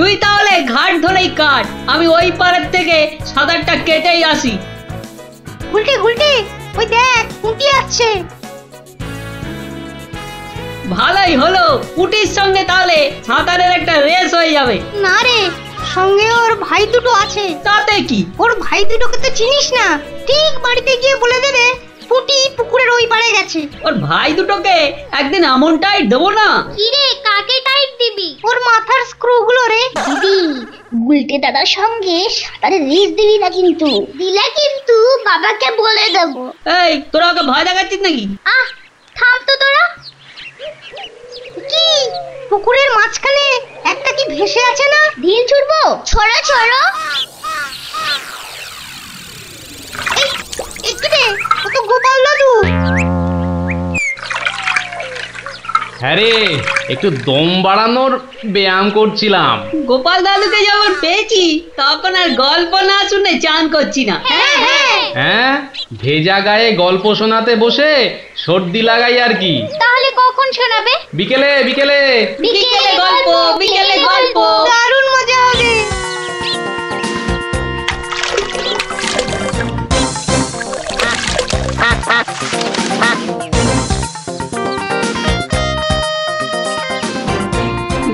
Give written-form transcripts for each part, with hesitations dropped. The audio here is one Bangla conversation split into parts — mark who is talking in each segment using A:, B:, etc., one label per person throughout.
A: তুই তাহলে ঘাট ধরেই কাট, আমি ওই পাড়ের থেকে সাঁতারটা কেটেই আসি।
B: গুলটে গুলটে, ওই দেখ পুঁটি আসছে।
A: ভালোই হলো, পুটির সঙ্গে তাহলে সাঁতারের একটা রেস হয়ে যাবে।
B: না রে, সঙ্গে ওর ভাই দুটো আছে।
A: তাতে কি?
B: ওর ভাই দুটোকে তো চিনিস না, ঠিক বাড়িতে গিয়ে বলে দেবে পুঁটি পুকুরের ওই পাড়ে গেছে।
A: ওর ভাই দুটোকে একদিন এমন টাইট দেবো না।
C: কি রে, কাকে টাইট দিবি?
B: ওর মাথার স্ক্রু গুলো রে।
C: দিদি, গুলটে দাদার সঙ্গে সাঁতারে রেস দিবি না কিন্তু। দিলে কিন্তু বাবাকে বলে দেবো।
A: এই, তোরা ওকে ভয় দেখাচ্ছিস নাকি?
C: আহ, থাম তো তোরা।
B: কি পুকুরের মাঝখানে একটা কি ভেসে আছে না?
C: ঢিল ছুড়বো? ছড়ো ছড়ো।
B: একটু রে, ও তো গোপাল দাদু।
D: হ্যাঁ রে, একটু দম বাড়ানোর ব্যায়াম করছিলাম।
A: গোপাল দাদুকে যখন পেয়েছি তখন আর গল্প না শুনে চান করছি না।
D: হ্যাঁ, ভেজা গায়ে গল্প শোনাতে বসে সর্দি লাগাই আর কি।
C: তাহলে কখন শোনাবে?
D: বিকেলে বিকেলে।
A: বিকেলে গল্প, বিকেলে গল্প।
B: দারুণ মজা হবে।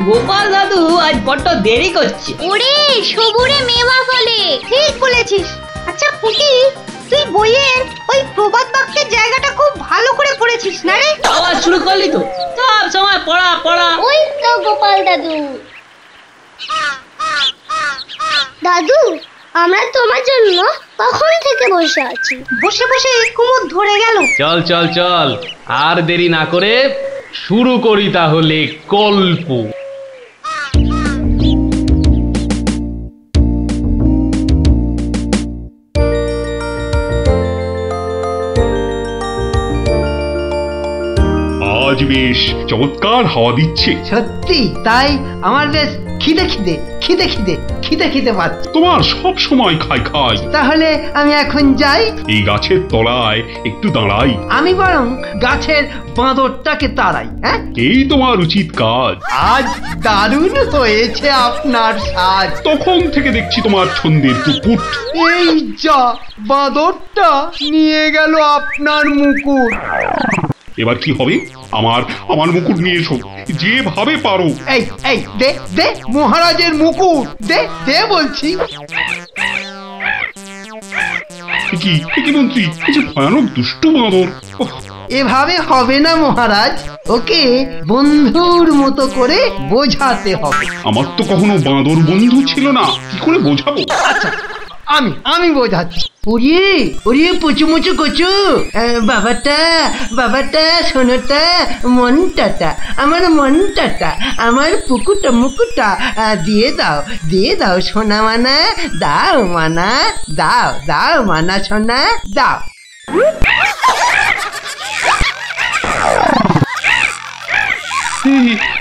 A: গোপাল দাদু আজ বড্ড দেরি করছে।
C: ওরে, সবুরে মেওয়া ফলে।
B: ঠিক বলেছিস। আচ্ছা পুঁটি, তুই বইয়ের ওই প্রবাদ বাক্যের জায়গাটা খুব ভালো করে পড়েছিস না রে?
A: আওয়াজ শুরু করলি তো, সব সময় পড়া পড়া।
C: ওই তো গোপাল দাদু। দাদু, আমরা তোমার জন্য কখন থেকে বসে আছি।
B: বসে বসে কুমোর ধরে গেল।
D: চল চল চল, আর দেরি না করে শুরু করি তাহলে গল্প।
E: আজ বেশ চমৎকার হাওয়া দিচ্ছে।
F: সত্যি তাই, আমার বেশ খিদে খিদে খিদে খিদে খিদে খিদে পাচ্ছে।
E: তোমার সব সময় খাই খাই।
F: তাহলে আমি এখন যাই।
E: এই গাছের তলায় একটু দাঁড়াই।
F: আমি বরং গাছের বাঁদরটাকে তাড়াই। হ্যাঁ,
E: এই তোমার উচিত কাজ।
F: আজ দারুণ হয়েছে আপনার সাজ।
E: তখন থেকে দেখছি তোমার ছন্দের টুকুট।
F: এই যা, বাঁদরটা নিয়ে গেল আপনার মুকুট।
E: এবার কি হবে? আমার আমার মুকুট নিয়ে এসো, যেভাবে পারো।
F: এই এই দে দে মহারাজের মুকুট, দে দে বলছি।
E: কি মন্ত্রী, এই যে ভয়ানক দুষ্টু বাঁদর।
F: এভাবে হবে না মহারাজ, ওকে বন্ধুর মতো করে বোঝাতে হবে।
E: আমার তো কখনো বাঁদর বন্ধু ছিল না, কি করে বোঝাবো?
F: আচ্ছা, আমি বোঝাচ্ছি। ওরে ওরে পুচু মুচু কচু, বাবাটা বাবাটা, সোনাটা, মনটাটা, আমার মনটাটা, আমার পুকুটা মুকুটা দিয়ে দাও সোনা মানা, দাও মানা, দাও দাও মানা সোনা, দাও।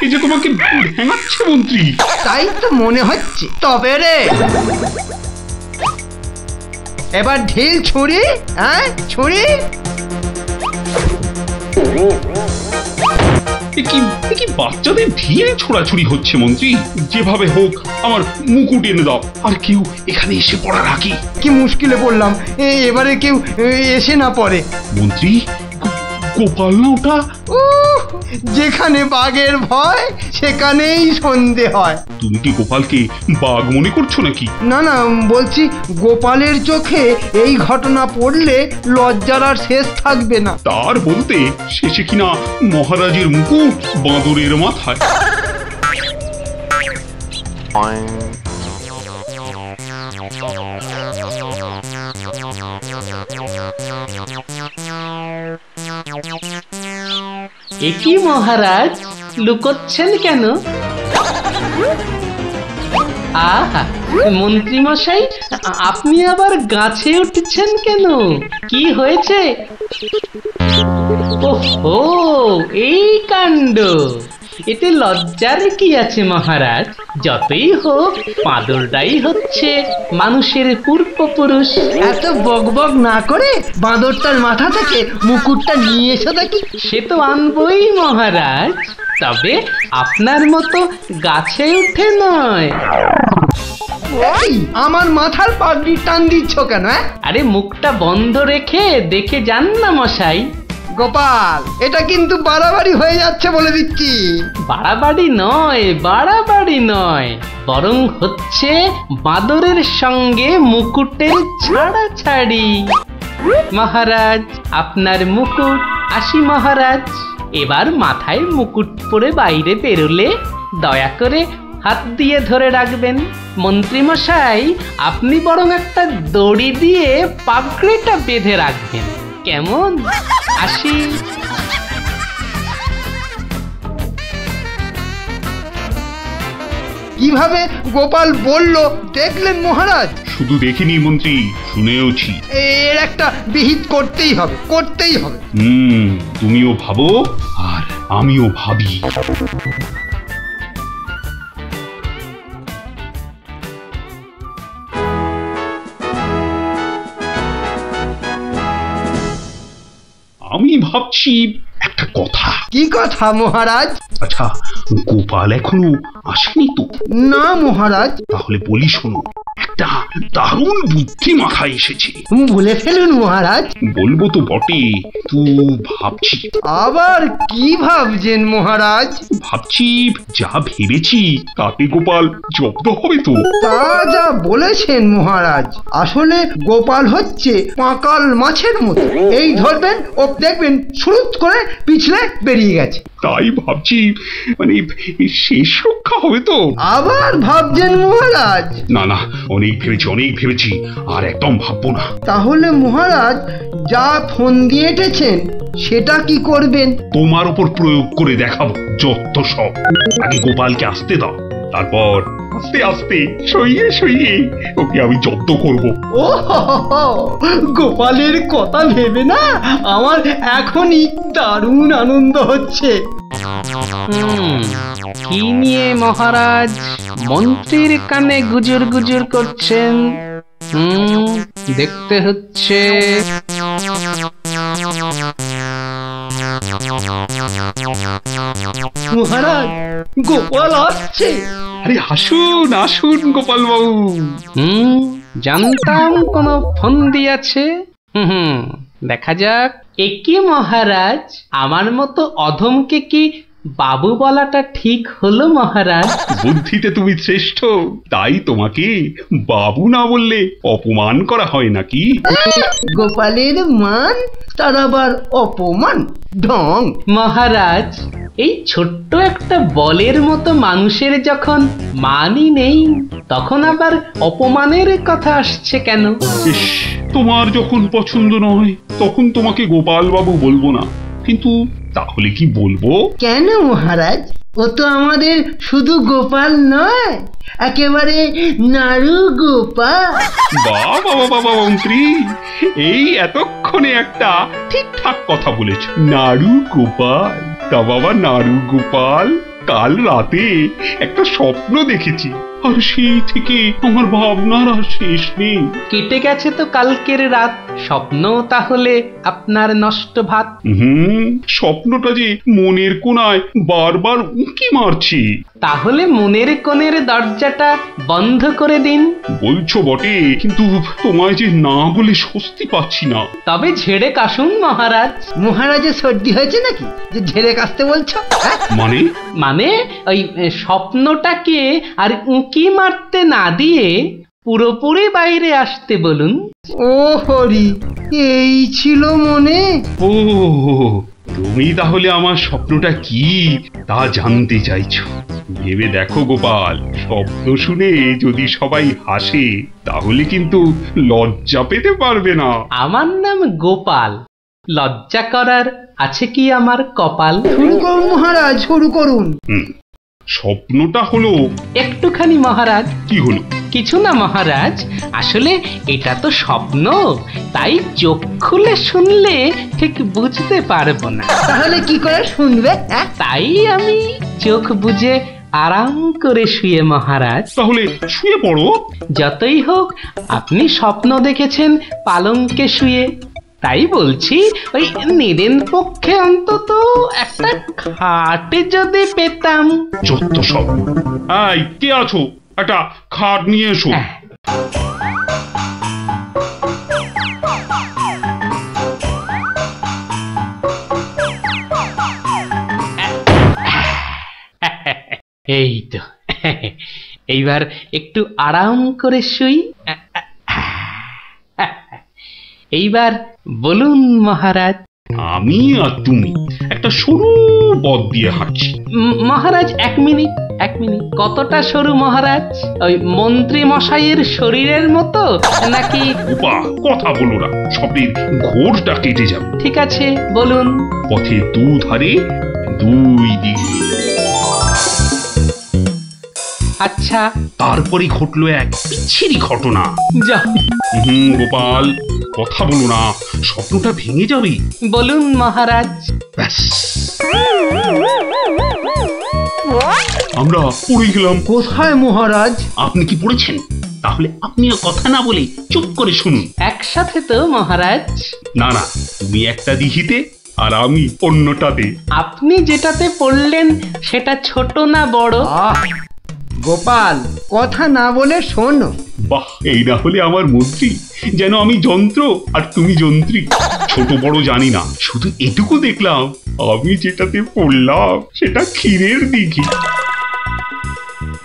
E: এই যে তোমাকে ভেঙাচ্ছে মন্ত্রী।
F: তাই তো মনে হচ্ছে। তবে রে, এবার ঢিল ছুরি, হ্যাঁ ছুরি।
E: কি বাচ্চাদের ঢিল ছোড়াছুড়ি হচ্ছে মন্ত্রী। যেভাবে হোক আমার মুকুট এনে দাও, আর কেউ এখানে এসে পড়ার আগে।
F: কি মুশকিলে পড়লাম, এবারে কেউ এসে না পড়ে।
E: মন্ত্রী, গোপাল না ওটা?
F: যেখানে বাঘের ভয় সেখানেই সন্ধে হয়।
E: তুমি কি গোপালকে বাঘ মনে করছো নাকি?
F: না না, বলছি গোপালের চোখে এই ঘটনা পড়লে লজ্জার আর শেষ থাকবে না।
E: তার বলতে শেষে কিনা মহারাজের মুকুট বাঁদরের মাথায়।
D: একি মহারাজ, লুকোচ্ছেন কেন? আহা, মন্ত্রী মশাই, আপনি আবার গাছে উঠছেন কেন? কি হয়েছে? ওহো, এই কাণ্ড। এতে লজ্জার কি আছে মহারাজ? যতই হোক বাঁদরটাই হচ্ছে মানুষের পূর্বপুরুষ।
F: এত বকবক না করে বাঁদরটার মাথা থেকে মুকুটটা নিয়ে এসো দেখি।
D: সে তো আনবই মহারাজ। তবে আপনার মতো গাছে উঠে নয়।
F: এই, আমার মাথার পাগড়ি টান দিচ্ছ কেন?
D: আরে মুখটা বন্ধ রেখে দেখে যান না মশাই।
F: গোপাল, এটা কিন্তু বাড়াবাড়ি হয়ে যাচ্ছে বলে দিচ্ছি।
D: বাড়াবাড়ি নয়, বাড়াবাড়ি নয়, বরং হচ্ছে বাঁদরের সঙ্গে মুকুটের ছাড়াছাড়ি। মহারাজ, আপনার মুকুট। আসি মহারাজ, এবার মাথায় মুকুট পরে বাইরে বেরোলে দয়া করে হাত দিয়ে ধরে রাখবেন। মন্ত্রী মশাই, আপনি বরং একটা দড়ি দিয়ে পাগড়িটা বেঁধে রাখবেন, কেমন? আসি।
F: কিভাবে গোপাল বলল দেখলেন মহারাজ?
E: শুধু দেখিনি মন্ত্রী, শুনেওছি।
F: এর একটা বিহিত করতেই হবে, করতেই হবে।
E: তুমিও ভাবো আর আমিও ভাবি। আমি ভাবছি একটা কথা।
F: কি কথা মহারাজ?
E: আচ্ছা, গোপাল এখনো আসেনি তো?
F: না মহারাজ।
E: তাহলে বলি শোনো, একটা দারুণ বুদ্ধি মাথায় এসেছে।
F: বলে ফেলুন মহারাজ।
E: বলবো তো বটে, তো ভাবছি।
F: আবার কি ভাবছেন মহারাজ?
E: ভাবছি যা ভেবেছি তাতে গোপাল জব্দ হবে তো?
F: তা যা বলেছেন মহারাজ, আসলে গোপাল হচ্ছে পাঁকাল মাছের মতো। এই ধরবেন ও দেখবেন সুরুত করে পিছলে বেরিয়ে গেছে।
E: তাই ভাবছি, মানে শেষ রক্ষা হবে তো?
F: আবার ভাবছেন মহারাজ?
E: না না, অনেক ভেবেছি, আর একদম ভাববো না।
F: তাহলে মহারাজ যা ফোন দিয়ে এঁটেছেন সেটা কি করবেন?
E: তোমার উপর প্রয়োগ করে দেখাবো যত সব। আগে গোপালকে আসতে দাও, তারপর আস্তে আস্তে সইয়ে ওকে আমি জব্দ করব।
F: ও গোপালের কথা ভেবে না আমার এখনই দারুণ আনন্দ হচ্ছে।
D: কি নিয়ে মহারাজ মন্ত্রীর কানে গুজুর গুজুর করছেন? দেখতে হচ্ছে।
F: মহারাজ, গোপাল আসছে।
E: আরে আসুন আসুন গোপাল বাবু।
D: জানতাম কোন ফোন দিয়েছে। দেখা যাক। একি মহারাজ, আমার মতো অধমকে কি বাবু বলাটা ঠিক হলো মহারাজ?
E: বুদ্ধিতে তুমি শ্রেষ্ঠ, তাই তোমাকে বাবু না বললে অপমান করা হয় নাকি?
F: গোপালের মান তার আবার অপমান? ঢং।
D: মহারাজ, এই ছোট্ট একটা বলের মতো মানুষের যখন মানই নেই, তখন আবার অপমানের কথা আসছে কেন?
E: ইস, তোমার যখন পছন্দ নয় তখন তোমাকে গোপাল বাবু বলবো না, কিন্তু তাহলে কি বলবো?
F: কেন মহারাজ? ও তো আমাদের শুধু গোপাল নয়, একেবারে নাড়ু গোপাল।
E: বাবা মন্ত্রী, এই এতক্ষণে একটা ঠিকঠাক কথা বলেছ। নাড়ু গোপাল? তা বাবা নাড়ু গোপাল, কাল রাতে একটা স্বপ্ন দেখেছি, আর সেই থেকে আমার ভাবনার আর শেষ নেই।
D: কেটে গেছে তো কালকের রাত, স্বপ্ন তাহলে আপনার নষ্ট ভাত।
E: স্বপ্নটা যে মনের কোণায় বারবার উঁকি মারছি।
D: তাহলে মনের কোণের দরজাটা বন্ধ করে দিন।
E: বলছো বটে, কিন্তু তোমায় যে না বলে স্বস্তি পাচ্ছি না।
D: তবে ঝেড়ে কাশুন মহারাজ।
F: মহারাজের সর্দি হয়েছে নাকি যে ঝেড়ে কাশতে বলছো?
D: মানে ওই স্বপ্নটাকে আর উঁকি মারতে না দিয়ে পুরোপুরি বাইরে আসতে বলুন।
F: ও হরি, এই ছিল মনে?
E: ও, তুমি তাহলে আমার স্বপ্নটা কি তা জানতে চাইছো? ভেবে দেখো গোপাল, শব্দ শুনে যদি সবাই হাসে তাহলে কিন্তু লজ্জা পেতে পারবে না।
D: আমার নাম গোপাল, লজ্জা করার আছে কি আমার কপাল?
F: শুরু করুন মহারাজ, শুরু করুন।
E: স্বপ্নটা হলো
D: একটুখানি মহারাজ।
E: কি হলো?
D: কিছু না মহারাজ, আসলে এটা তো স্বপ্ন, তাই চোখ খুলে শুনলে ঠিক বুঝতে পারবো না।
F: তাহলে কি করে শুনবে?
D: তাই আমি চোখ বুজে আরাম করে শুয়ে মহারাজ।
E: তাহলে শুয়ে পড়ো।
D: যতই হোক আপনি স্বপ্ন দেখেছেন পালঙ্কে শুয়ে, তাই বলছি ওই নিদেন পক্ষে অন্তত একটা খাট যদি পেতাম।
E: যত সব। এই কে আছো, একটা খাট নিয়ে এসো।
D: এই তো, এইবার একটু আরাম করে শুই। এইবার বলুন মহারাজ।
E: আমি আর তুমি একটা সরু পথ দিয়ে হাঁটছি।
D: মহারাজ এক মিনিট। কতটা সরু মহারাজ? ওই মন্ত্রী মশাইয়ের শরীরের মতো নাকি?
E: বাহ, কথা বলো না, স্বপ্নের ঘোরটা কেটে যাবে।
D: ঠিক আছে, বলুন।
E: পথের দুধারে দুই দিকে।
D: আচ্ছা,
E: তারপরে ঘটলো এক বিচ্ছিরি ঘটনা।
D: যা
E: গোপাল, কথা বলো না, স্বপ্নটা ভেঙে যাবে।
D: বলুন মহারাজ।
E: ব্যাস, আমরা পড়ে গেলাম।
F: কোথায় মহারাজ?
E: আপনি কি পড়েছেন? তাহলে আপনিও কথা না বলে চুপ করে শুনুন।
D: একসাথে তো মহারাজ?
E: না না, তুমি একটা দিঘিতে আর আমি অন্যটাতে।
D: আপনি যেটাতে পড়লেন সেটা ছোট না বড়?
F: গোপাল, কথা না বলে শোনো।
E: বাহ, এই না হলে আমার মন্ত্রী, যেন আমি যন্ত্র আর তুমি যন্ত্রী। ছোট বড় জানি না, শুধু এটুকু দেখলাম, আমি যেটাতে পড়লাম সেটা ক্ষীরের দিঘি,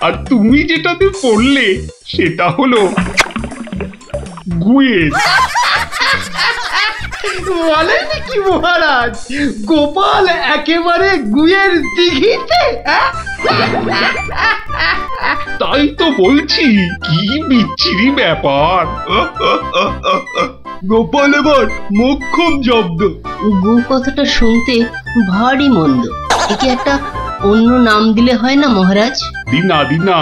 E: আর তুমি যেটাতে পড়লে সেটা হলো গুয়ের।
F: বলেন কি মহারাজ, গোপাল একেবারে গুয়ের দিঘিতে?
E: তাই তো বলছি, কি বিচ্ছিরি ব্যাপার।
F: গোপাল এবার মোক্ষম জব্দ।
A: গু কথাটা শুনতে ভারী মন্দ। একে একটা অন্য নাম দিলে হয় না মহারাজ?
E: দিন না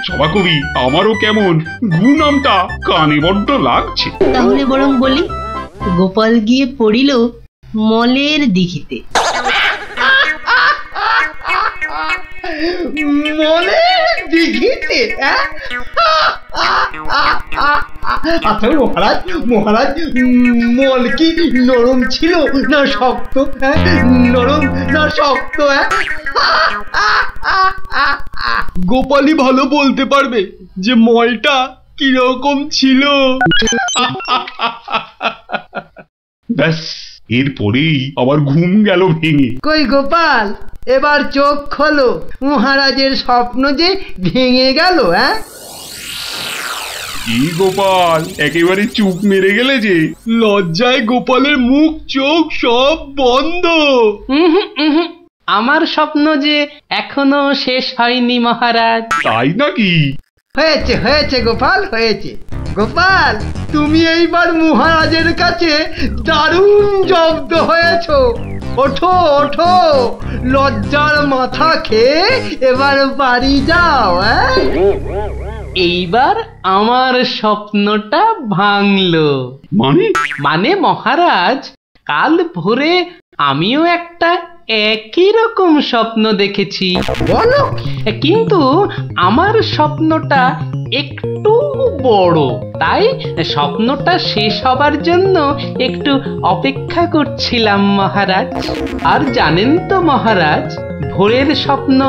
E: সভাকবি, আমারও কেমন গু নামটা কানে বড্ড লাগছে।
A: তাহলে বরং বলি, গোপাল গিয়ে পড়িল মলের দিঘিতে।
F: মলের দিঘিতে? আচ্ছা মহারাজ, মল কি নরম ছিল না শক্ত? নরম না শক্ত? গোপালই ভালো বলতে পারবে যে মলটা কিরকম ছিল।
E: ব্যাস, এরপরেই আবার ঘুম গেল ভেঙে।
F: কই গোপাল, এবার চোখ খোলো, মহারাজের স্বপ্ন যে ভেঙে গেল।
E: কি গোপাল, একেবারে চুপ মেরে গেলে যে?
F: লজ্জায় গোপালের মুখ চোখ সব বন্ধ।
D: আমার স্বপ্ন যে এখনো শেষ হয়নি মহারাজ।
E: তাই নাকি?
F: হয়েছে গোপাল, হয়েছে। গোপাল, তুমি এইবার মহারাজের কাছে দারুণ জব্দ হয়েছ। ওঠো, লজ্জার মাথা খেয়ে এবার বাড়ি যাও।
D: এইবার আমার স্বপ্নটা ভাঙলো। মানে মহারাজ, কাল ভোরে আমিও একটা একই রকম স্বপ্ন দেখেছি।
F: বলো?
D: কিন্তু আমার স্বপ্নটা একটু বড়, তাই স্বপ্নটা শেষ হবার জন্য একটু অপেক্ষা করছিলাম মহারাজ। আর জানেন তো মহারাজ, ভোরের স্বপ্ন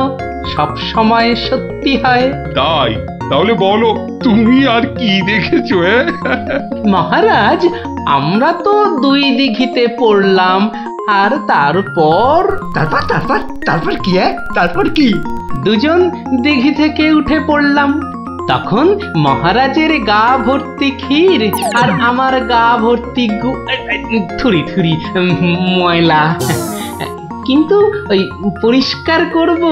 D: সব সময় সত্যি হয়।
E: তাই? তাহলে বলো, তুমি আর কি দেখেছো?
D: মহারাজ, আমরা তো দুই দিঘিতে পড়লাম, আর তারপর কি? দুজন দিঘি থেকে উঠে পড়লাম। তখন মহারাজের গা ভর্তি ক্ষীর আর আমার গা ভর্তি থুরি ময়লা। কিন্তু ওই পরিষ্কার করব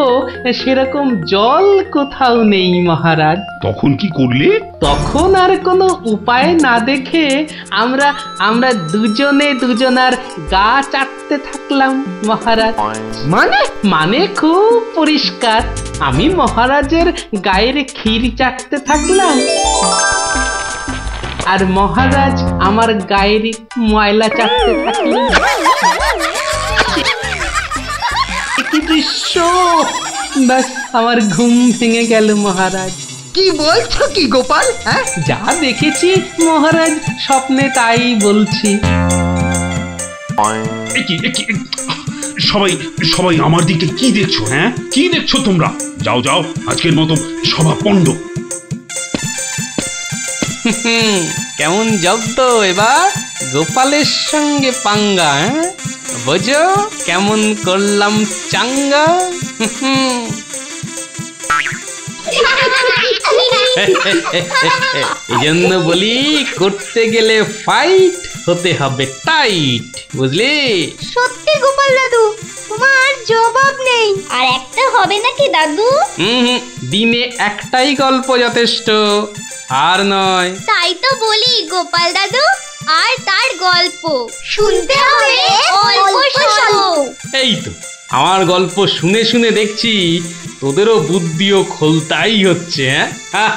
D: সেরকম জল কোথাও নেই মহারাজ।
E: তখন কি করলে?
D: তখন আর কোনো উপায় না দেখে আমরা দুজনার গা চাটতে থাকলাম মহারাজ। মানে খুব পরিষ্কার। আমি মহারাজের গায়ের ক্ষীর চাটতে থাকলাম, আর মহারাজ আমার গায়ের ময়লা চাটতে থাকলেন। কি দৃশ্য! ব্যাস, আমার ঘুম ভেঙে গেল মহারাজ।
F: কি বলছো কি গোপাল?
D: যা দেখেছি মহারাজ, স্বপ্নে তাই বলছি।
E: সবাই সবাই আমার দিকে কি দেখছো? হ্যাঁ, কি দেখছো তোমরা? যাও যাও, আজকের মতো সভা পণ্ড।
D: কেমন জব্দ এবার গোপালের সঙ্গে পাঙ্গা? বোঝো কেমন করলাম চাঙ্গা? এই জন্য বলি, করতে গেলে ফাইট হতে হবে টাইট, বুঝলি?
B: সত্যি গোপাল দাদু, তোমার জবাব নেই।
C: আর একটা হবে নাকি দাদু?
D: দিনে একটাই গল্প যথেষ্ট, আর নয়।
C: তাই তো বলি গোপাল দাদু, আর তার গল্প শুনতে হবে অল্প স্বল্প।
D: এই তো আমার গল্প শুনে শুনে দেখছি তোদেরও বুদ্ধিও খোলতাই হচ্ছে। হ্যাঁ